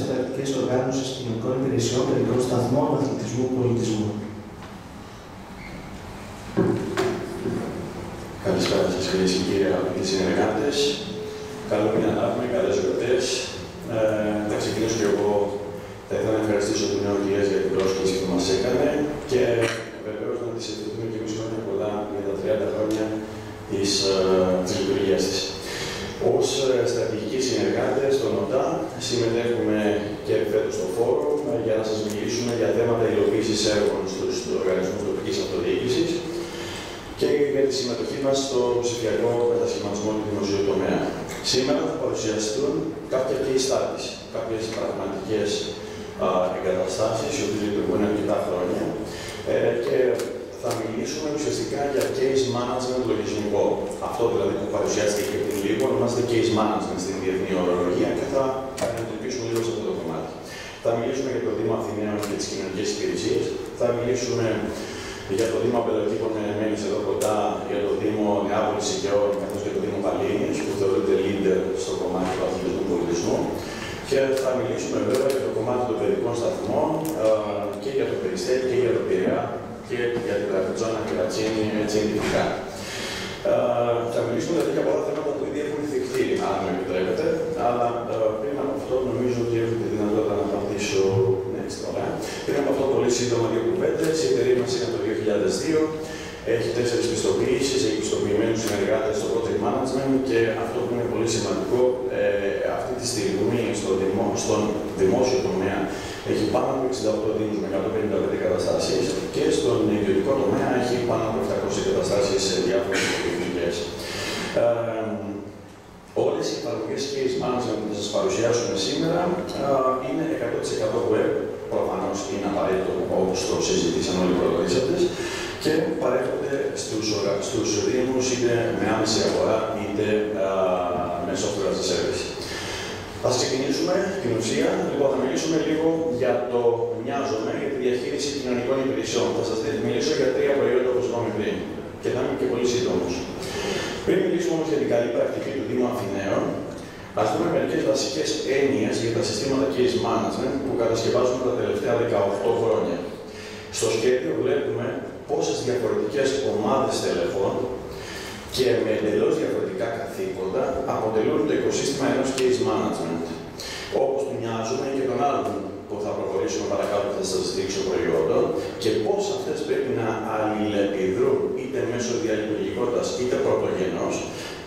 στεναρές πρακτικές οργάνωσης κοινωνικών υπηρεσιών, παιδικών σταθμών, αθλητισμού, πολιτισμού. Καλησπέρα σας, κυρίες και κύριοι, αγαπητοί συνεργάτες. Καλό μήνα να έχουμε, καλές γιορτές. Θα ξεκινήσω και εγώ. Θα ήθελα να ευχαριστήσω την Νεογγυλίας για την πρόσκληση που μας έκανε και βεβαίως να της ευχηθούμε και εμείς χρόνια πολλά για τα 30 χρόνια της λειτουργίας της. Ως στρατηγικοί συνεργάτες στον ΟΤΑ συμμετέχουμε και φέτος στο φόρο για να σας μιλήσουμε για θέματα υλοποίησης έργων στους οργανισμούς τοπικής αυτοδιοίκησης και για τη συμμετοχή μας στο ψηφιακό μετασχηματισμό του δημοσίου τομέα. Σήμερα θα παρουσιαστούν κάποια case studies, κάποιες πραγματικές εγκαταστάσεις, οι οποίες λειτουργούν αρκετά χρόνια και θα μιλήσουμε ουσιαστικά για case management λογισμικό. Αυτό δηλαδή που παρουσιάστηκε και πριν λίγο, ονομάζεται case management στην διεθνή ορολογία και θα αντιμετωπίσουμε λίγο σε αυτό το κομμάτι. Θα μιλήσουμε για το Δήμο Αθηναίων και τις κοινωνικές υπηρεσίες. Θα μιλήσουμε για το Δήμο Απελωτήπων Μένης εδώ κοντά, για το Δήμο Νεάπολης Οικαιών, καθώς και το Δήμο Παλίνης, που θεωρείται leader στο κομμάτι του αθλητισμού πολιτισμού. Και θα μιλήσουμε βέβαια για το κομμάτι των παιδικών σταθμών και για το Περιστέρι και για το Πειραιά και για την Τραπεζόνα και Ρατσίνη, έτσι ειδικά. Θα μιλήσουμε δηλαδή για πολλά θέματα που ήδη έχουν θυχθεί, αν με επιτρέπετε, αλλά πριν από αυτό νομίζω ότι έχω τη δυνατότητα να απαντήσω. Ωραία. Πριν από αυτό, πολύ σύντομα δύο κουβέντες. Η εταιρεία μας είναι το 2002. Έχει 4 πιστοποιήσεις, έχει πιστοποιημένους συνεργάτες στο project management και αυτό που είναι πολύ σημαντικό, αυτή τη στιγμή στον δημόσιο τομέα έχει πάνω από 68 δήμους με 155 εγκαταστάσεις και στον ιδιωτικό τομέα έχει πάνω από 700 εγκαταστάσεις σε διάφορες πολυεθνικές. Όλες οι εφαρμογές case management που θα σας παρουσιάσουμε σήμερα είναι 100% web. Προφανώς είναι απαραίτητο, όπως το συζητήσαν όλοι οι πρωτοετήσαντες, και παρέχονται στους δήμους είτε με άμεση αγορά είτε με software as a service. Ας ξεκινήσουμε την ουσία. Λοιπόν, θα μιλήσουμε λίγο για το μοιάζομαι, για τη διαχείριση κοινωνικών υπηρεσιών. Θα σας μιλήσω για 3 προϊόντα, όπως είπαμε πριν, και θα είμαι και πολύ σύντομος. Πριν μιλήσουμε όμως για την καλή πρακτική του Δήμου Αθηναίων, ας δούμε μερικές βασικές έννοιες για τα συστήματα case management που κατασκευάζουμε τα τελευταία 18 χρόνια. Στο σχέδιο βλέπουμε πόσες διαφορετικές ομάδες τελεχών και με εντελώς διαφορετικά καθήκοντα αποτελούν το οικοσύστημα ενός case management. Όπως του μοιάζουμε και των άλλων που θα προχωρήσουμε παρακάτω και θα σας δείξω προϊόντων και πώς αυτές πρέπει να αλληλεπιδρούν είτε μέσω διαλειτουργικότητας είτε πρωτογενώς,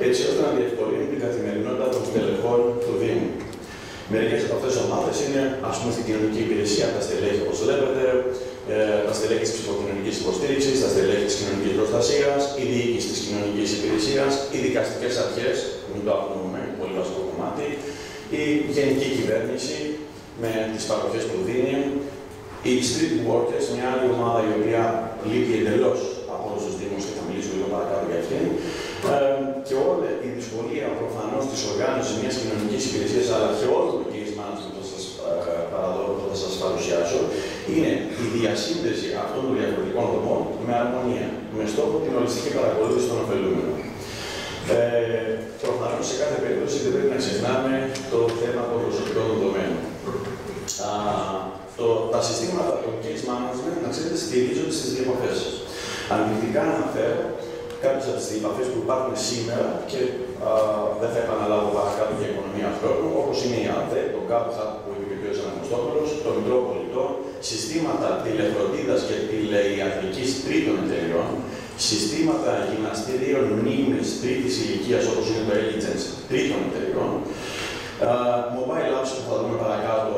έτσι ώστε να διευκολύνουν την καθημερινότητα των στελεχών του Δήμου. Μερικές από αυτές τις ομάδες είναι, ας πούμε, στην κοινωνική υπηρεσία, τα στελέχη, όπως βλέπετε, τα στελέχη της ψυχοκοινωνικής υποστήριξης, τα στελέχη της κοινωνικής προστασίας, η διοίκηση της κοινωνικής υπηρεσίας, οι δικαστικές αρχές, μην το αγνοούμε, πολύ βασικό κομμάτι, η γενική κυβέρνηση με τις παροχές που δίνει, οι street workers, μια άλλη ομάδα η οποία λείπει εντελώς από όλους τους Δήμους και θα μιλήσω λίγο παρακάτω για αυτήν. Και όλη η δυσκολία προφανώς της οργάνωσης μιας κοινωνικής υπηρεσίας, αλλά και όλο το case management που θα σας παρουσιάσω, είναι η διασύνδεση αυτών των διαφορετικών δομών με αρμονία, με στόχο την ολιστική παρακολούθηση των ωφελούμενων. Προφανώς σε κάθε περίπτωση δεν πρέπει να ξεχνάμε το θέμα των προσωπικών δεδομένων. Τα συστήματα των case management, να ξέρετε, στηρίζονται στις διεπαφές. Αναλυτικά αναφέρω κάποιες από τις διεπαφές που υπάρχουν σήμερα και δεν θα επαναλάβω παρακάτω για οικονομία χρόνου, όπως είναι η ΑΔΕ, το ΚΑΠΧΑ που είπε και ο κ. Αναγνωστόπουλος, το Μητρό Πολιτών, συστήματα τηλεφροντίδας και τηλεϊατρικής τρίτων εταιριών, συστήματα γυμναστηρίων μνήμης τρίτης ηλικίας, όπως είναι το Eligence τρίτων εταιριών, mobile apps που θα δούμε παρακάτω,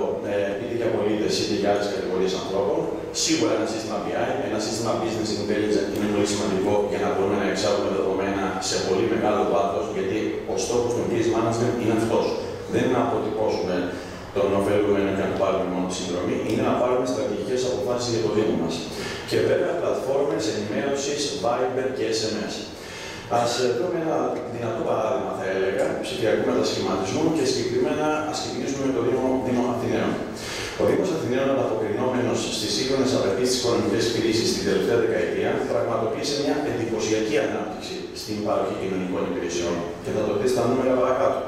είτε για πολίτες είτε για άλλες κατηγορίες ανθρώπων. Σίγουρα ένα σύστημα BI, ένα σύστημα Business Intelligence είναι πολύ σημαντικό για να μπορούμε να εξάγουμε δεδομένα σε πολύ μεγάλο βάθος, γιατί ο στόχος του case management είναι αυτός. Δεν είναι να αποτυπώσουμε τον ωφελούμενο και να του πάρουμε μόνο τη συνδρομή, είναι να πάρουμε στρατηγικές αποφάσεις για το Δήμο μας. Και βέβαια πλατφόρμες ενημέρωσης, Viber και SMS. Ας δούμε ένα δυνατό παράδειγμα, θα έλεγα, ψηφιακού μετασχηματισμού και συγκεκριμένα ας ξεκινήσουμε με το Δήμο Αθηναίων. Ο Δήμος Αθηναίων, ανταποκρινόμενος στις σύγχρονες απαιτήσεις της οικονομικής κρίσης την τελευταία δεκαετία, πραγματοποίησε μια εντυπωσιακή ανάπτυξη στην παροχή κοινωνικών υπηρεσιών και θα το δείτε στα νούμερα παρακάτω.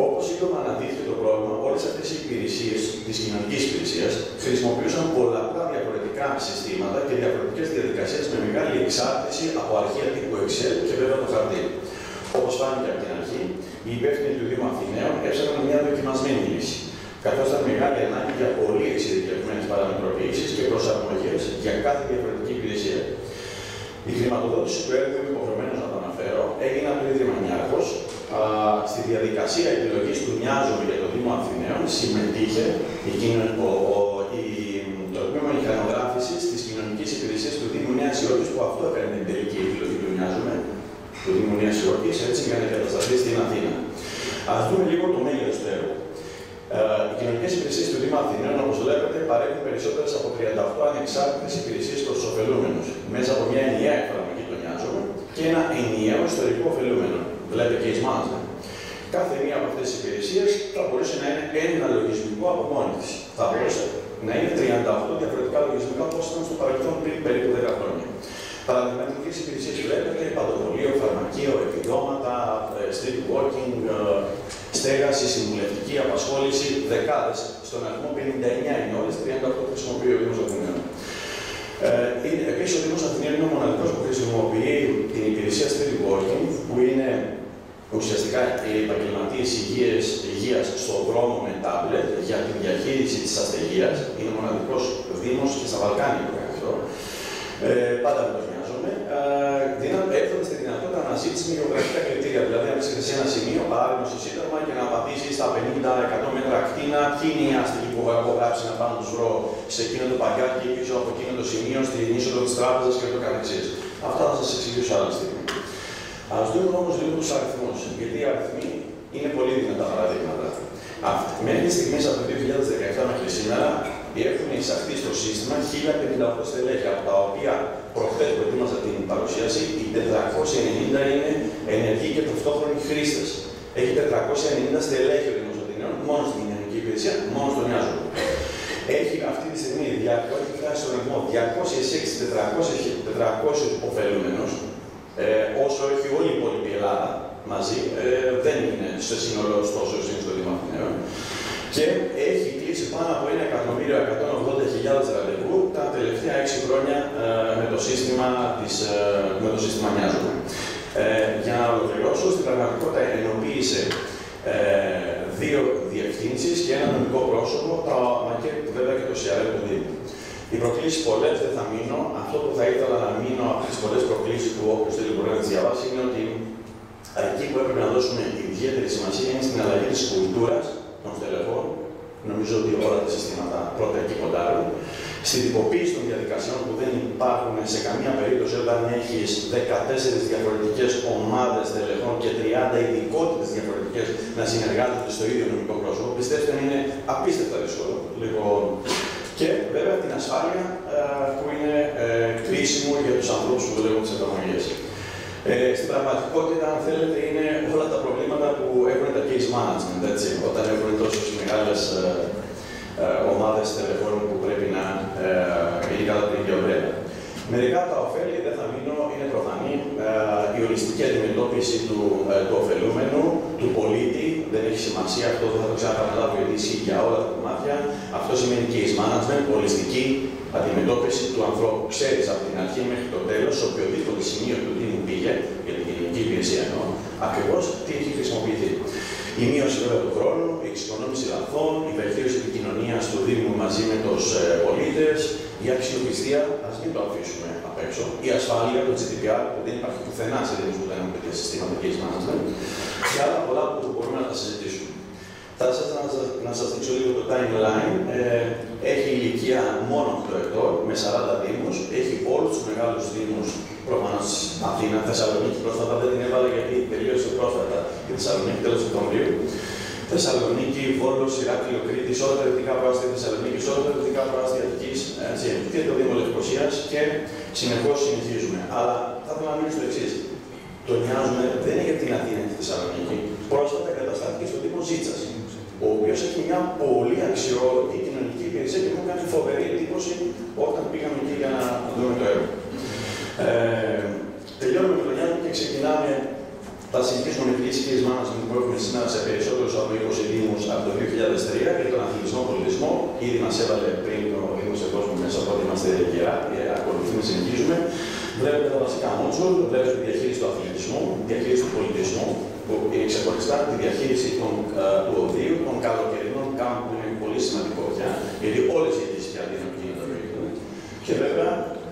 Όπως σύντομα αναδείχθηκε το πρόβλημα, όλες αυτές οι υπηρεσίες υπηρεσίες της κοινωνικής υπηρεσίας χρησιμοποιούσαν πολλαπλά διαφορετικά συστήματα και διαφορετικές διαδικασίες με μεγάλη εξάρτηση από αρχεία τύπου Excel και βέβαια το χαρτί. Όπως φάνηκε από την αρχή, οι υπεύθυνοι του Δήμου Αθηναίων έψαχναν μια δοκιμασμένη λύση, καθώς ήταν μεγάλη ανάγκη για πολύ εξειδικευμένες παραμετροποιήσεις και προσαρμογές για κάθε διαφορετική υπηρεσία. Η χρηματοδότηση του έργου, είμαι υποχρεωμένος να το αναφέρω, έγινε από τον Ίδρυμα Νιάρχος. Στη διαδικασία επιλογής του Νοιάζομαι για το Δήμο Αθηναίων συμμετείχε το τμήμα μηχανογράφησης της κοινωνικής υπηρεσίας του Δήμου Νέας Υόρκης, που αυτό έκανε την τελική επιλογή του Νοιάζομαι, του Δήμου Νέας Υόρκης, έτσι για να εγκατασταθεί στην Αθήνα. Ας δούμε λίγο το μέγεθος του έργου. Οι κοινωνικές υπηρεσίες του Δήμου Αθηναίων, όπως βλέπετε, παρέχουν περισσότερες από 38 ανεξάρτητες υπηρεσίες προς τους ωφελούμενους, μέσα από μια ενιαία εφαρμογή των Νοιάζομαι και ένα ενιαίο ιστορικό ωφελούμενο. Βλέπετε case management. Κάθε μία από αυτές τις υπηρεσίες θα μπορούσε να είναι ένα λογισμικό από μόνη της. Θα μπορούσε να είναι 38 διαφορετικά λογισμικά, όπως ήταν στο παρελθόν πριν περίπου 10 χρόνια. Παραδειγματικές υπηρεσίες βλέπετε, παντοπολείο, φαρμακείο, επιδόματα, street walking, στέγαση, συμβουλευτική, απασχόληση, δεκάδες. Στον αριθμό 59 είναι όλες, 38 χρησιμοποιεί ο Δήμος Αθηναίων. Επίσης, ο Δήμος Αθηναίων είναι ο μοναδικός που χρησιμοποιεί την υπηρεσία street walking, που είναι ουσιαστικά οι επαγγελματίες υγείας στον δρόμο με τάμπλετ για τη διαχείριση της ασθενείας. Είναι ο μοναδικός Δήμος και στα Βαλκάνια που κάνει αυτό. Πάντα με το Νοιάζομαι. Έρχονται στη δυνατότητα αναζήτηση με γεωγραφικά κριτήρια. Δηλαδή, αν βρίσκεται σε ένα σημείο, παράδειγμα στο Σύνταγμα, και να απαντήσει στα 50-100 μέτρα ακτίνα, ποιοι είναι οι άστεγοι που έχω γράψει να πάω να του βρω σε εκείνο το παγκάκι, πίσω από εκείνο το σημείο, στην είσοδο της τράπεζας και το καθεξής. Αυτά θα σας εξηγήσω άλλη στιγμή. Ας δούμε όμως λίγο τους αριθμούς, γιατί οι αριθμοί είναι πολύ δυνατά παραδείγματα. Μέχρι στιγμής από το 2017 μέχρι σήμερα έχουν εισαχθεί στο σύστημα 1058 στελέχη, από τα οποία προχθές που ετοίμαζα την παρουσίαση, οι 490 είναι ενεργοί και ταυτόχρονοι χρήστες. Έχει 490 στελέχη ο Δήμος Αθηναίων, μόνο στην κοινωνική υπηρεσία, μόνο στον Νοιάζομαι. Έχει αυτή τη στιγμή φτάσει στον αριθμό 206-400 ωφελούμενους, όσο έχει όλη η υπόλοιπη Ελλάδα μαζί, δεν είναι στο σύνολο ωστόσο είναι στο Δήμο Αθηναίων. Και έχει κλείσει πάνω από 1.180.000 ραντεβού τα τελευταία 6 χρόνια με το σύστημα Νοιάζομαι. Για να ολοκληρώσω, στην πραγματικότητα ενοποίησε 2 διευθύνσεις και ένα νομικό πρόσωπο, μα και βέβαια και το CRM του Δήμου. Οι προκλήσεις πολλές, δεν θα μείνω. Αυτό που θα ήθελα να μείνω από τις πολλές προκλήσεις που όποιος θέλει μπορεί να τις διαβάσει είναι ότι εκεί που έπρεπε να δώσουμε ιδιαίτερη σημασία είναι στην αλλαγή της κουλτούρας των στελεχών. Νομίζω ότι όλα τα συστήματα πρώτα εκεί κοντάρουν. Στην τυποποίηση των διαδικασιών που δεν υπάρχουν σε καμία περίπτωση όταν έχεις 14 διαφορετικές ομάδες στελεχών και 30 ειδικότητες διαφορετικές να συνεργάζονται στο ίδιο νομικό πρόσωπο. Πιστεύετε είναι απίστευτα δύσκολο. Και βέβαια την ασφάλεια που είναι κρίσιμο για τους ανθρώπους που δουλεύουν τις εφαρμογές. Στην πραγματικότητα, αν θέλετε, είναι όλα τα προβλήματα που έχουν τα case management, έτσι, όταν έχουν τόσες μεγάλες ομάδες τελεφώνων που πρέπει να είναι κάτω από την ίδια ομπρέλα. Μερικά τα ωφέλη, δεν θα μείνω, είναι προφανή. Η ολιστική αντιμετώπιση του ωφελούμενου, του πολίτη, δεν έχει σημασία, αυτό δεν θα το ξαναπαναλάβω γιατί ισχύει για όλα τα κομμάτια. Αυτό σημαίνει case management, ολιστική αντιμετώπιση του ανθρώπου. Ξέρεις από την αρχή μέχρι το τέλος, σε οποιοδήποτε σημείο του Δήμου πήγε, για την κοινωνική υπηρεσία εννοώ, ακριβώς τι έχει χρησιμοποιηθεί. Η μείωση βέβαια του χρόνου, η εξοικονόμηση λαθών, η βελτίωση της κοινωνίας του Δήμου μαζί με τους πολίτες, η αξιοπιστία, ας μην το αφήσουμε απ' έξω, η ασφάλεια, το GDPR, που δεν υπάρχει πουθενά σε Δήμους που δεν έχουν τέτοια συστήματα case management, και άλλα πολλά που μπορούμε να τα συζητήσουμε. Θα να σας δείξω λίγο το timeline. Έχει ηλικία μόνο 8 ετών, με 40 δήμους. Έχει όλους τους μεγάλους δήμους, προφανώς Αθήνα, Θεσσαλονίκη πρόσφατα, δεν την έβαλα γιατί τελείωσε πρόσφατα η Θεσσαλονίκη τέλος Σεπτεμβρίου. Θεσσαλονίκη, Βόλος, Ηράκλειο, Κρήτης, όλα τα δυτικά προάστια Θεσσαλονίκης, όλα τα δυτικά προάστια Αττικής, και το Δήμο Λευκοσίας και συνεχώς συνεχίζουμε. Αλλά θα ήθελα να μείνω στο εξής. Το Νοιάζομαι δεν είναι για την Αθήνα και τη Θεσσαλονίκη. Πρόσφατα εγκαταστάθηκε στο Δήμο Ζήτσας, ο οποίος έχει μια πολύ αξιόλογη κοινωνική υπηρεσία και μου κάνει φοβερή εντύπωση όταν πήγαμε εκεί για να δούμε το έργο. Τελειώνουμε με το Νοιάζομαι και ξεκινάμε. Θα συνεχίσουμε με τις case management που έχουμε σήμερα σε περισσότερους από 20 δήμους από το 2003 και τον αθλητισμό ήδη μας έβαλε πριν το Δήμος Κόσμο μέσα, οπότε είμαστε γερά, ακολουθούμε, συνεχίζουμε. Βλέπετε τα βασικά μόντζουλ, βλέπετε τη διαχείριση του αθλητισμού, τη διαχείριση του πολιτισμού, που είναι ξεχωριστά, τη διαχείριση του οδείου, των καλοκαιρινών κάμπων, που είναι πολύ σημαντικό πια, γιατί όλες οι αιτήσεις πια δίνουν κίνητρο. Και βέβαια,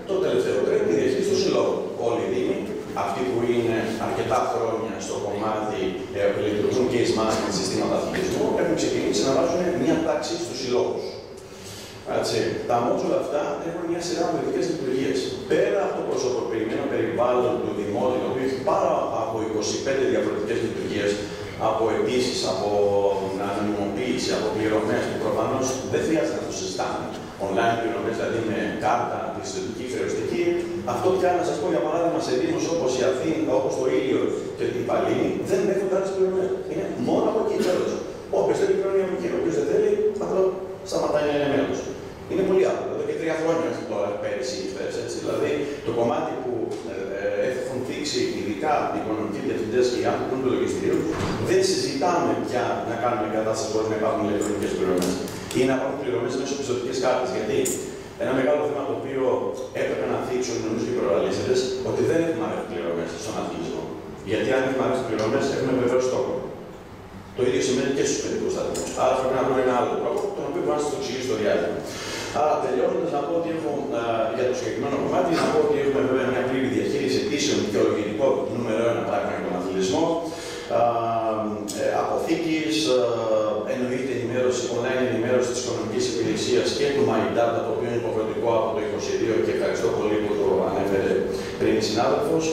το τελευταίο τρένο, τη διαχείριση του συλλόγου. Όλοι οι Δήμοι, αυτοί που είναι αρκετά χρόνια στο κομμάτι που λειτουργούν και εις management συστήματα αθλητισμού, έχουν ξεκινήσει να βάζουν μια τάξη στους συλλόγους. Τα μόντζουλα αυτά έχουν μια σειρά από ειδικές λειτουργίες. Πέρα από το προσωποποιημένο περιβάλλον του Δημότου, το οποίο έχει πάρα από 25 διαφορετικές λειτουργίες, από αιτήσεις, από ανωνυμοποίηση, από πληρωμές, που προφανώς δεν χρειάζεται να το συζητάμε. Online πληρωμές, δηλαδή με κάρτα, πιστωτική, χρεωστική. Αυτό πια να σας πω για παράδειγμα σε δήμους όπως η Αθήνα, όπως το Ήλιο και η Παλίνη, δεν δέχονται άλλες πληρωμές. Είναι μόνο από εκεί τέλος. Όποιος θέλει πληρώνει από εκεί, όποιος δεν θέλει, απλά σταματάει να είναι μέλος. Είναι πολύ άπλο. Εδώ και 3 χρόνια, όχι τώρα, πέρυσι ή χθες. Δηλαδή, το κομμάτι που έχουν θίξει ειδικά οι οικονομικοί διευθυντές και οι άνθρωποι του λογιστηρίου, δεν συζητάμε πια να κάνουμε κατάσταση χωρίς να υπάρχουν ηλεκτρονικές πληρωμές ή να υπάρχουν πληρωμές μέσω πιστωτικής κάρτας. Γιατί ένα μεγάλο θέμα το οποίο έπρεπε να θίξουν, νομίζω και οι προλαλήσαντες, ότι δεν έχουμε αρέσει πληρωμές στον αθλητισμό. Γιατί αν έχουμε αρέσει πληρωμές, έχουμε βεβαίως στόχο. Το ίδιο σημαίνει και στους παιδικούς σταθμούς. Άρα πρέπει να βρούμε ένα άλλο τρόπο, τον οποίο μπορεί να σας το εξηγήσει στο διάστημα. Άρα, τελειώνοντας, να πω ότι έχω για το συγκεκριμένο κομμάτι, να πω ότι έχουμε βέβαια μια πλήρη διαχείριση αιτήσεων και ολογητικό νούμερο 1 πράγμα για τον αθλητισμό. Αποθήκης, εννοείται ενημέρωση, online ενημέρωση της οικονομικής υπηρεσίας και του MyData, το οποίο είναι υποχρεωτικό από το 2022 και ευχαριστώ πολύ που το ανέφερε πριν η συνάδελφος.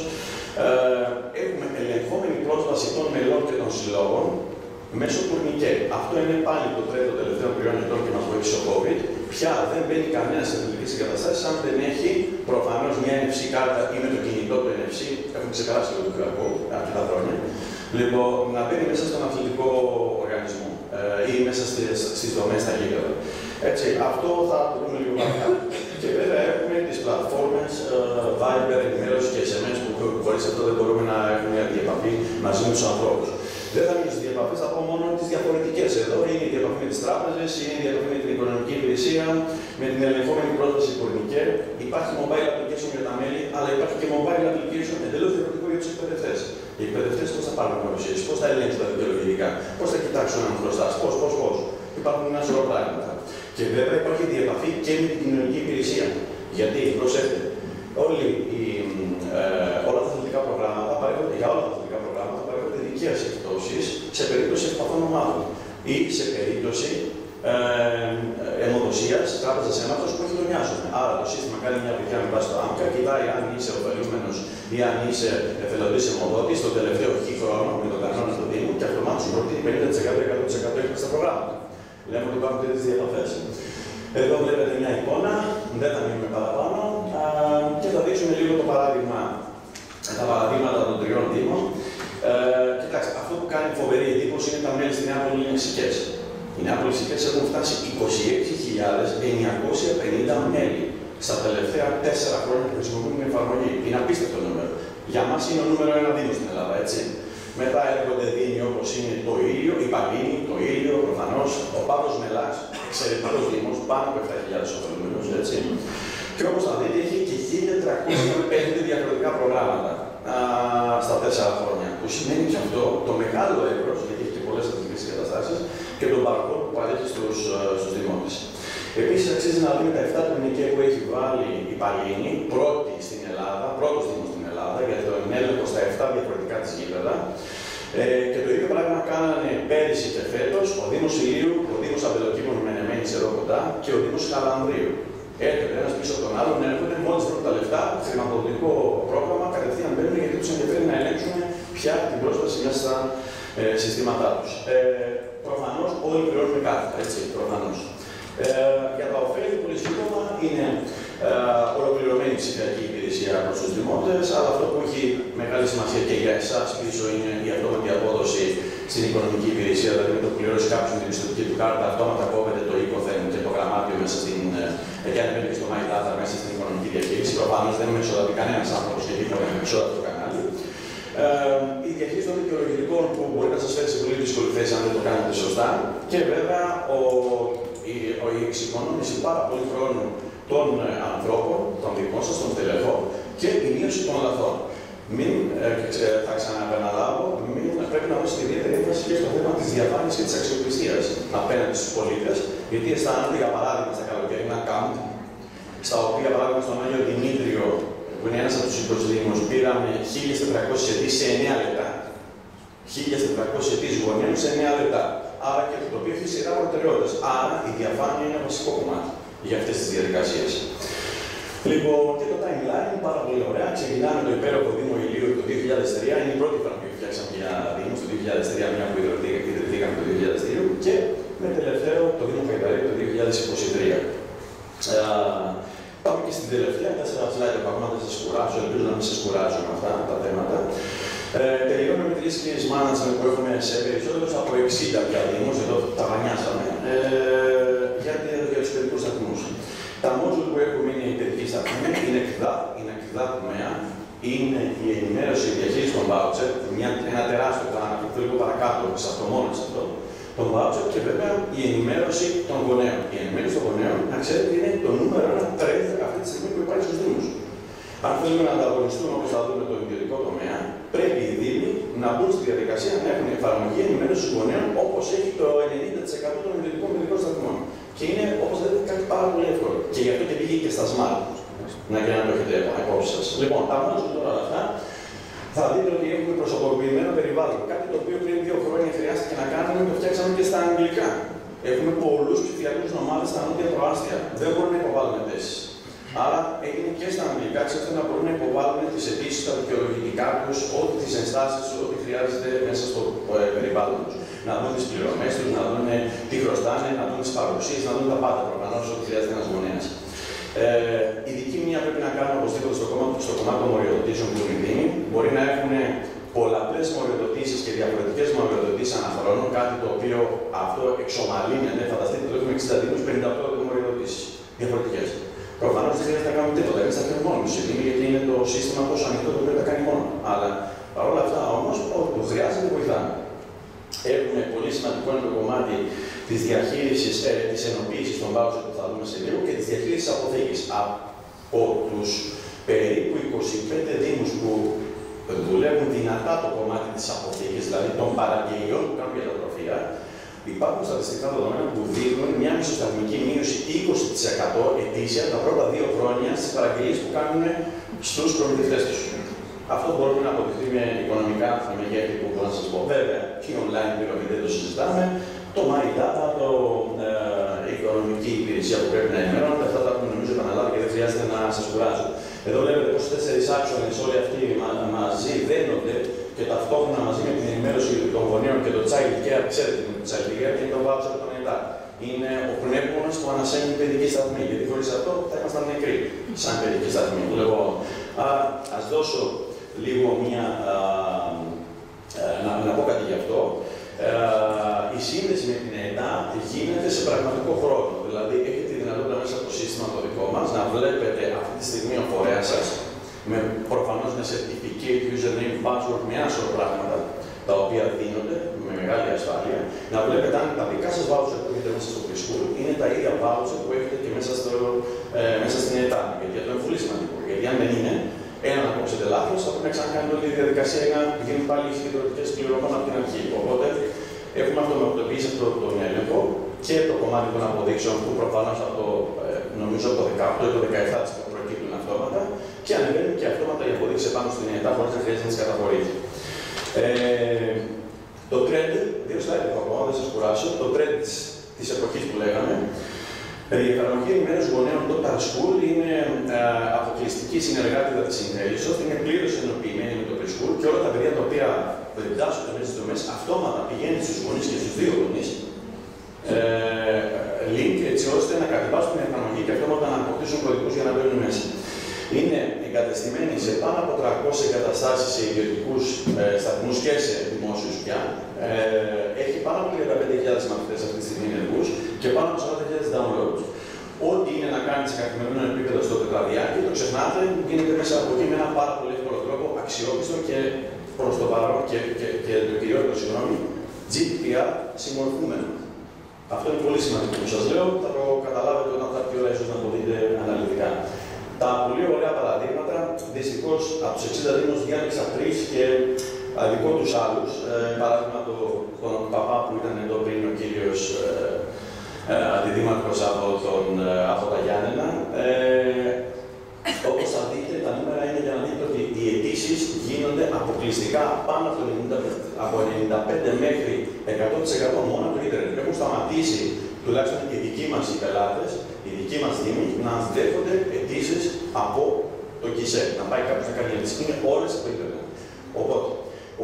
Έχουμε ελεγχόμενη πρόσβαση των μελών και των συλλόγων μέσω τουρνικέ. Αυτό είναι πάλι το τρίτο τελευταίο 3 ετών και μας βοήθησε ο COVID. Πια δεν μπαίνει κανένα σε αθλητικές εγκαταστάσεις αν δεν έχει προφανώς μια NFC κάρτα ή με το κινητό του NFC. Έχουμε ξεπεράσει το QR code αρκετά χρόνια. Λοιπόν, να μπαίνει μέσα στον αθλητικό οργανισμό ή μέσα στις δομές στα γήπεδα. Έτσι, αυτό θα το δούμε λίγο παρακάτω. Και βέβαια έχουμε τις πλατφόρμες Viber, ενημέρωση και SMS που χωρίς αυτό δεν μπορούμε να έχουμε μια διαπαφή μαζί με τους ανθρώπους. Δεν θα μείνω στις διαπαφές, θα πω μόνο τις διαφορετικές εδώ. Είναι η διαπαφή με τις τράπεζες, είναι η διαπαφή με την οικονομική υπηρεσία, με την ελεγχόμενη πρόσβαση τουρνικέ. Υπάρχει mobile application για τα μέλη, αλλά υπάρχει και mobile application εντελώς διαφορετικό για τους εκπαιδευτές. Οι εκπαιδευτές πώς θα πάρουν παρουσίαση, πώς θα ελέγξουν τα δικαιολογητικά, πώς θα κοιτάξουν αν χρωστάς, πώς. Υπάρχουν ένα σωρό πράγματα. Και βέβαια υπάρχει διαπαφή και με την κοινωνική υπηρεσία. Γιατί, προσέξτε, όλα τα αθλητικά προγράμματα παρέχονται, για όλα τα αθλητικά προγράμματα παρέχονται δικαίες εκπτώσεις σε περίπτωση ευπαθών ομάδων ή σε περίπτωση αιμοδοσίας τράπεζας αίματος που έχει τον νοιάζομαι. Άρα το σύστημα κάνει μια δουλειά με βάση το ΆΜΚΑ, κοιτάει αν είσαι ωφελούμενος ή αν είσαι εθελοντής αιμοδότης τον τελευταίο χρόνο με τον κανόνα του Δήμου και αυτομάτως σου προτείνει 50% έκπτωση στα προγράμματα. Λέμε ότι υπάρχουν τέτοιες διαπαφές. Εδώ βλέπετε μια εικόνα, δεν θα μείνουμε παραπάνω και θα δείξουμε λίγο το παράδειγμα, τα παραδείγματα των 3 Δήμων. Κοιτάξτε, αυτό που κάνει φοβερή εντύπωση είναι τα μέλη στην Νεάπολη είναι σικές. Οι Νεάπολοι σικές έχουν φτάσει 26.950 μέλη στα τελευταία 4 χρόνια που χρησιμοποιούν την εφαρμογή. Είναι απίστευτο νούμερο. Για μας είναι ο νούμερο 1 Δήμος στην Ελλάδα, έτσι. Μετά έρχονται δήμοι όπως είναι το Ήλιο, η Παλίνη, το Ήλιο, προφανώς, ο Παύλος Μελάς, εξαιρετικός Δήμος, πάνω από 7.000 ωφελούμενους, έτσι. Και όπως θα δείτε, έχει και 1.305 διαφορετικά προγράμματα στα 4 χρόνια. Που σημαίνει και αυτό το μεγάλο εύρος, γιατί έχει και πολλές αθλητικές εγκαταστάσεις, και τον παρκό που παρέχει στους δημότες. Επίσης, αξίζει να δούμε τα 7 τουρνικέ που έχει βάλει η Παλίνη, πρώτος Δήμος στην Ελλάδα, για τον έλεγχο στα 7 διαφορετικά της γήπεδα. Και το ίδιο πράγμα κάνανε πέρυσι και φέτος ο Δήμος Ηλίου, ο Δήμος Αμπελοκήπων Μενεμένης εδώ κοντά και ο Δήμος Χαλανδρίου. Έρχεται ένας πίσω από τον άλλον, έρχονται μόλις βρουν τα λεφτά, χρηματοδοτικό πρόγραμμα, κατευθείαν μπαίνουν γιατί τους ενδιαφέρει να ελέγξουν πια την πρόσβαση μέσα στα συστήματά τους. Προφανώς όλοι πληρώνουν κάρτα, έτσι, προφανώς. Για τα ωφέλη πολύ σύντομα είναι ολοκληρωμένη ψηφιακή υπηρεσία προς τους δημότες, αλλά αυτό που έχει μεγάλη σημασία και για εσάς πίσω είναι η αυτόματη απόδοση στην οικονομική υπηρεσία. Δηλαδή, με το που πληρώσει κάποιος με την πιστωτική του κάρτα, αυτόματα κόβεται το οίκοθεν και το γραμμάτιο μέσα στην. Και αν μπαίνει στο MyData μέσα στην οικονομική διαχείριση. Προφανώς δεν είναι μεσολαβεί κανένας άνθρωπος και τίποτα με μεσολαβητό κανάλι. Η διαχείριση των δικαιολογητικών που μπορεί να σας φέρει σε πολύ δύσκολη θέση αν δεν το κάνετε σωστά. Και βέβαια η εξοικονόμηση πάρα πολύ χρόνου των ανθρώπων, των δικών σας, των τελεχών και η μείωση των λαθών. Θα ξαναεπαναλάβω, πρέπει να δώσετε ιδιαίτερη έμφαση και στο θέμα της διαφάνειας και της αξιοπιστίας απέναντι στους πολίτες, γιατί αισθάνονται, για παράδειγμα, στα καλοκαιρινά κάμπ, στα οποία, για παράδειγμα, στον Άγιο Δημήτριο, που είναι ένας από τους 20 δήμους, πήραμε 1.400 αιτήσεις σε 9 λεπτά. 1.400 αιτήσεις γονέων σε 9 λεπτά. Άρα και το οποίο έχει σειρά προτεραιότητες. Άρα η διαφάνεια είναι ένα βασικό κομμάτι για αυτές τις διαδικασίες. Λοιπόν, και το timeline είναι πάρα πολύ ωραία. Ξεκινάμε το υπέροχο Δήμο Ηλίου το 2003. Είναι η πρώτη φορά που φτιάξαμε για Δήμο το 2003, μια που ιδρυθήκαμε το 2002. Και με τελευταίο το Δήμο Χαϊδαρίου το 2023. Πάμε και στην τελευταία 4 slide ακόμα, δεν σας κουράζω, ελπίζω να μην σας κουράζω με αυτά τα θέματα. Τελειώνουμε με τη λύση case management που έχουμε σε περισσότερους από 60 πια δήμους, εδώ τα βανιάσαμε, για τους παιδικούς σταθμούς. Τα module που έχουμε είναι η παιδική σταθμή, είναι κτδά τομέα, είναι η ενημέρωση και διαχείριση των voucher, ένα τεράστιο, θα αναφερθώ λίγο παρακάτω σε αυτό μόνο σε αυτό, των voucher και βέβαια η ενημέρωση των γονέων. Η ενημέρωση των γονέων, να ξέρετε, είναι το νούμερο ένα trend αυτή τη στιγμή που υπάρχει στους Δήμους. Αν θέλουμε να ανταγωνιστούμε όπως θα δούμε το ιδιωτικό τομέα, πρέπει οι Δήμοι να μπουν στη διαδικασία να έχουν εφαρμογή ενημέρωση των γονέων όπως έχει το 90% των ιδιωτικών παιδικών σταθμών. Και είναι, όπως λέτε, κάτι πάρα πολύ εύκολο. Και γι' αυτό και πήγε και στα smart. Να και να το έχετε υπόψη σας. Λοιπόν, τα μόνος μου τώρα αυτά, θα δείτε ότι έχουμε προσωποποιημένο περιβάλλον. Κάτι το οποίο πριν 2 χρόνια χρειάστηκε να κάνουμε, το φτιάξαμε και στα αγγλικά. Έχουμε πολλούς ψηφιακούς ομάδες στα νότια προάστια. Δεν μπορούν να υποβάλουν θέσεις. Άρα έγινε και στα αγγλικά, ώστε να μπορούν να υποβάλουν τις αιτήσεις, τα δικαιολογητικά τους, ό,τι τις ενστάσεις, ό,τι χρειάζεται μέσα στο περιβάλλον τους. Να δουν τις πληρωμές τους, να δουν τι χρωστάνε, να δουν τις παρουσίες, να δουν τα πάντα προφανώς, ό,τι χρειάζεται ένας γονέας. Η δική μία πρέπει να κάνουμε οπωσδήποτε στο κομμάτι των μοριοδοτήσεων που είναι οι Δήμοι. Μπορεί να έχουν πολλαπλές μοριοδοτήσεις και διαφορετικές μοριοδοτήσεις ανά χρόνο, κάτι το οποίο αυτό εξομαλύνεται. Φανταστείτε ότι έχουμε 60 Δήμους, 58 μοριοδοτήσεις διαφορετικές. Προφανώς δεν χρειάζεται να κάνουμε τίποτα. Εμείς θα κάνουμε μόνοι τους, γιατί είναι το σύστημα τόσο ανοιχτό το οποίο τα κάνει μόνο. Αλλά παρόλα αυτά όμως, ό,τι το χρειάζεται βοηθάμε. Έχουμε πολύ σημαντικό είναι το κομμάτι της διαχείρισης, της ενοποίησης των voucher που θα δούμε σε λίγο και της διαχείρισης αποφύγης. Από τους περίπου 25 Δήμους που δουλεύουν δυνατά το κομμάτι της αποφύγης, δηλαδή των παραγγελιών που κάνουν για τα τροφεία, υπάρχουν στατιστικά δεδομένα που δείχνουν μια μισοσταθμική μείωση 20% ετήσια τα πρώτα 2 χρόνια στις παραγγελίες που κάνουν στους προμηθευτές τους. Αυτό μπορούμε να αποδειχθεί με οικονομικά μεγέθη που μπορώ να σας πω. Βέβαια, και online πληρωμή δεν το συζητάμε. Το MyData, η οικονομική υπηρεσία που πρέπει να ενημερώνεται, αυτά τα έχουμε νομίζω επαναλάβει και δεν χρειάζεται να σας κουράζω. Εδώ βλέπετε πως 4 άξονες όλοι αυτοί μαζί δένονται και ταυτόχρονα μαζί με την ενημέρωση των γονέων και το child care, ξέρετε τι είναι το child care και το voucher των ΕΤΑ. Είναι ο πνεύμονας που ανασένει την παιδική σταθμή, γιατί χωρίς αυτό θα ήμασταν νεκροί σαν παιδική σταθμή. Λοιπόν, ας δώσω λίγο να πω κάτι γι' αυτό. Η σύνδεση με την ΕΤΑ γίνεται σε πραγματικό χρόνο. Δηλαδή, έχετε τη δυνατότητα μέσα από το σύστημα το δικό μας να βλέπετε αυτή τη στιγμή ο φορέας σας, προφανώς με certificate, username, password, με ένα σωρό πράγματα τα οποία δίνονται με μεγάλη ασφάλεια. Να βλέπετε αν τα δικά σας voucher που έχετε μέσα στο preschool είναι τα ίδια voucher που έχετε και μέσα στην ΕΤΑ. Γιατί αυτό είναι πολύ σημαντικό. Γιατί αν δεν είναι, να κόψετε λάθος, θα πρέπει να ξανακάνετε όλη τη διαδικασία για να γίνουν πάλι οι συγκεντρωτικές πληρωμές από την αρχή. Οπότε έχουμε αυτοματοποιήσει αυτό τον έλεγχο και το κομμάτι των αποδείξεων που προφανώς από νομίζω το 18 ή το 17 προκύπτουν αυτόματα και ανεβαίνουν και αυτόματα οι αποδείξεις επάνω στην ΕΤΑ χωρίς να χρειάζεται να τις καταχωρήσει. Το trend, 2 slide ακόμα, δεν σας κουράσω, το trend της εποχής που λέγαμε. Η εφαρμογή ενημέρωσης γονέων Total School είναι αποκλειστική συνεργάτητα της Intellisoft, είναι πλήρως ενοποιημένη με το preschool και όλα τα παιδιά τα οποία περιτάσσονται μέσα στις δομές αυτόματα πηγαίνουν στους γονείς και στους 2 γονείς link έτσι ώστε να κατεβάσουν την εφαρμογή και αυτόματα να αποκτήσουν κωδικούς για να μπαίνουν μέσα. Είναι εγκατεστημένη σε πάνω από 300 εγκαταστάσεις σε ιδιωτικούς σταθμούς και σε δημόσιους πια. Έχει πάνω από 35.000 μαθητές αυτή τη στιγμή ενεργούς και πάνω από 40.000 downloads. Ό,τι είναι να κάνει σε καθημερινό επίπεδο στο τετραδιάκι, το ξεχνάτε, γίνεται μέσα από εκεί με ένα πάρα πολύ εύκολο τρόπο, αξιόπιστο και προς το παρόν και το κυριότερο, συγγνώμη, GDPR συμμορφούμενο. Αυτό είναι πολύ σημαντικό που σας λέω, θα το καταλάβετε όταν θα έρθει η ώρα ίσως να το δείτε αναλυτικά. Τα πολύ ωραία παραδείγματα, δυστυχώς από τους 60 δήμους διάλεξα 3 και δικό τους άλλους. Παράδειγμα τον παπά που ήταν εδώ πριν ο κύριος αντιδήμαρχος από τα Γιάννενα. Όπως θα δείτε, τα νούμερα είναι για να δείτε ότι οι αιτήσεις γίνονται αποκλειστικά πάνω από 95 μέχρι 100% μόνο από το ίντερνετ. Έχουν σταματήσει τουλάχιστον οι δικοί μας οι πελάτες, οι δικοί μας δήμοι, να δέχονται αιτήσεις από το ΚΙΣΕ. Να πάει κάποιος να κάνει αιτήσεις. Είναι όλες από το ίντερνετ. Οπότε,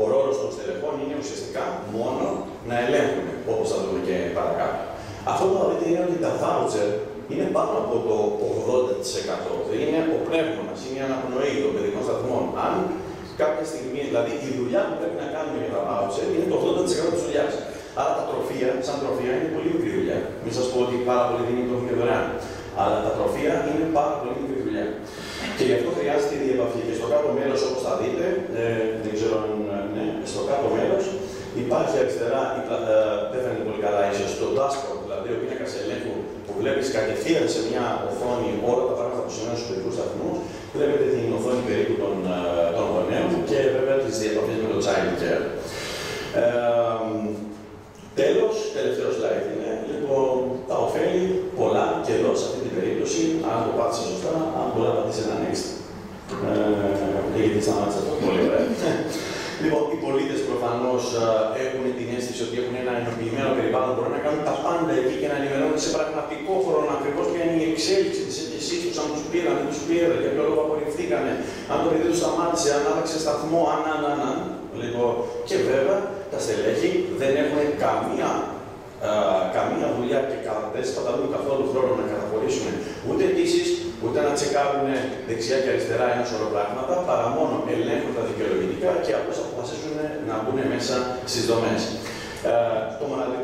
ο ρόλος των στελεχών είναι ουσιαστικά μόνο να ελέγχουν, όπως θα δούμε και παρακάτω. Αυτό που θα δείτε είναι ότι τα voucher είναι πάνω από το 80%. Είναι ο πνεύμονας, είναι η αναπνοή των παιδικών σταθμών. Αν κάποια στιγμή, δηλαδή η δουλειά που πρέπει να κάνουμε για τα voucher είναι το 80% της δουλειάς. Άρα τα τροφεία, σαν τροφεία, είναι πολύ μικρή δουλειά. Μην σας πω ότι πάρα πολλοί δίνουν το έχουν δωρεάν. Αλλά τα τροφεία είναι πάρα πολύ μικρή δουλειά. Και γι' αυτό χρειάζεται η διεπαφή. Και στο κάτω μέρος, όπως θα δείτε, δεν ξέρω αν ναι, στο κάτω μέρος υπάρχει αριστερά, δεν φαίνεται πολύ καλά ίσως, το dashboard, δηλαδή ο πίνακας ελέγχου που βλέπεις κατευθείαν σε μια οθόνη όλα τα πράγματα που σημαίνουν στους παιδικούς σταθμούς. Βλέπετε την οθόνη περίπου των γονέων και βέβαια τις διεπαφές με το child care. Τέλος, τελευταίο slide είναι, λοιπόν, τα ωφέλη πολλά και εδώ σε αυτή την περίπτωση, αν το πάτησα σωστά, αν μπορεί να πατήσει ένα next. Γιατί σταμάτησα αυτό, πολύ ωραία. Λοιπόν, οι πολίτες προφανώς έχουν την αίσθηση ότι έχουν ένα ενοποιημένο περιβάλλον, μπορούν να κάνουν τα πάντα εκεί και να ενημερώνουν σε πραγματικό χρόνο ακριβώς ποια είναι η εξέλιξη της αίτησής τους, αν τους πήραν, δεν τους πήραν, για ποιο λόγο απορριφθήκανε, αν το παιδί του σταμάτησε, αν άλλαξε σταθμό, αν. Λοιπόν, και βέβαια τα στελέχη δεν έχουν καμία δουλειά και δεν σπαταλούν καθόλου χρόνο να καταχωρήσουν ούτε αιτήσεις, ούτε να τσεκάρουν δεξιά και αριστερά ένα σωρό πράγματα, παρά μόνο ελέγχουν τα δικαιολογητικά και απλώς αποφασίζουν να μπουν μέσα στις δομές.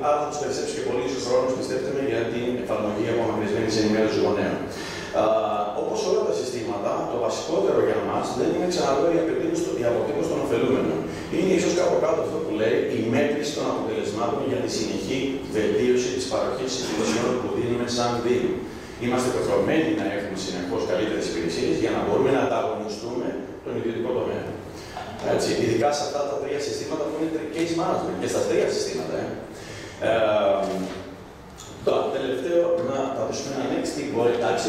Άρα θα τους περισσέψει και πολύ στους χρόνους, πιστέψτε με, για την εφαρμογή απομακρυσμένης ενημέρωσης γονέων. Όπως όλα τα συστήματα, το βασικότερο για μας δεν είναι ξαναλέω η αποτύπωση των ωφελούμενων. Είναι ίσως κάπου κάτω αυτό που λέει η μέτρηση των αποτελεσμάτων για τη συνεχή βελτίωση της παροχής υπηρεσιών που δίνουμε σαν δήμο. Είμαστε πεπρωμένοι να έχουμε συνεχώς καλύτερες υπηρεσίες για να μπορούμε να ανταγωνιστούμε τον ιδιωτικό τομέα. Έτσι, ειδικά σε αυτά τα 3 συστήματα που είναι case management και στα 3 συστήματα. Το τελευταίο, να πατήσουμε ένα next, μπορεί, εντάξει,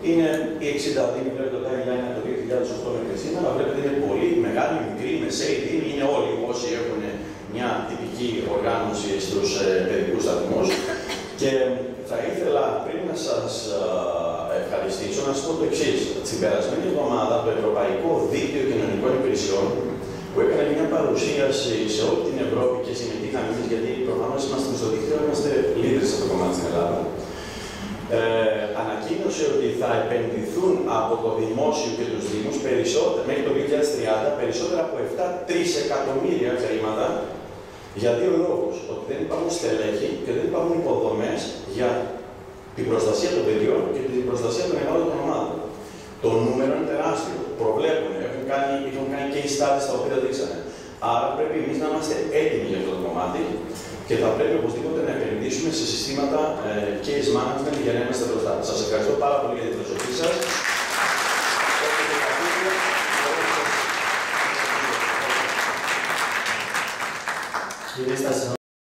είναι οι 60 δήμοι, βλέπετε το timeline από το 2008 μέχρι σήμερα, βλέπετε είναι πολύ μεγάλη, μικρή, μεσαίοι δήμοι, είναι όλοι όσοι έχουν μια τυπική οργάνωση στους παιδικούς σταθμούς. Και θα ήθελα πριν να σας ευχαριστήσω να σας πω το εξής. Την περασμένη εβδομάδα το Ευρωπαϊκό Δίκτυο Κοινωνικών Υπηρεσιών, που έκανε μια παρουσίαση σε όλη την Ευρώπη και συμμετείχαμε εμείς, γιατί προφανώς είμαστε στο δίκτυο, είμαστε leaders σε αυτό το κομμάτι στην Ελλάδα. Ανακοίνωσε ότι θα επενδυθούν από το δημόσιο και τους δήμους μέχρι το 2030 περισσότερα από 7 τρισεκατομμύρια χρήματα για 2 λόγους. Ότι δεν υπάρχουν στελέχη και δεν υπάρχουν υποδομές για την προστασία των παιδιών και την προστασία των ευάλωτων ομάδων. Το νούμερο είναι τεράστιο. Προβλέπουν, έχουν κάνει και οι στάτες τα οποία δείξανε. Άρα πρέπει εμείς να είμαστε έτοιμοι για αυτό το κομμάτι και θα πρέπει οπωσδήποτε να επενδύσουμε σε συστήματα case management για να είμαστε μπροστά. Σας ευχαριστώ πάρα πολύ για την προσοχή σας.